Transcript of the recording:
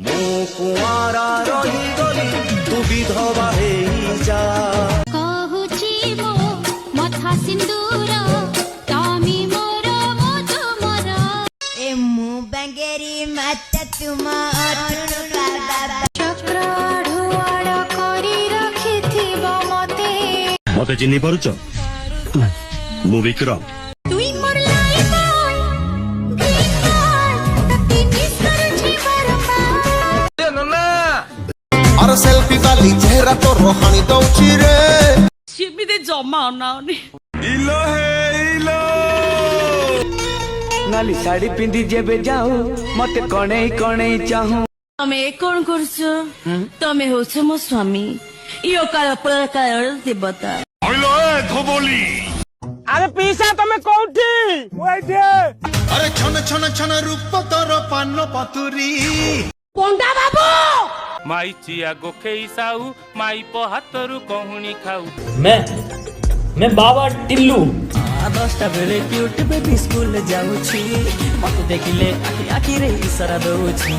ମୁଁ କୁଆଁରା ରହିଗଲି ତୁ ବିଧବା ହେଇଯା କହୁଛି ମୋ ମଥା ସିନ୍ଦୁର ତମି ମୋର ମଧୁ ମୋର ଏ ମୁଁ ବାଙ୍ଗେରି ମାତା ତୁମ ଚକ୍ର ଢୁଆଡ଼ କରି ରଖିଥିବ ମତେ ମତେ ଚିହ୍ନି ପାରୁଛ ମୁଁ ବିକ୍ରମ তুই মোর লাইফ বয় গ্রিন বয় ততে মিস করছি বারবার আর সেলফি কালি চেহারা তো রোহানি দউছি রে সেমিতে জমা অনাওনি নালি শাড়ি পিন্ধি যেবে যাও মতে কণেই কণেই চাহু তুমি কোন করছো তুমি হচ্ছ মো স্বামী ইয় কাল প্রকার দেবতা আরে পিসা তুমি কোউঠি ওইঠে আরে ছন ছন ছন রূপ তোর পান পাতুরি পন্ডা বাবু মাই চিয়া গোখেই সাউ মাই পহাতরু কহুনি খাউ मैं बाबा टिल्लू 10টা বেলে কিউট বেবি স্কুল যাউছি মতে দেখিলে আখি আখি রে ইশারা দউছি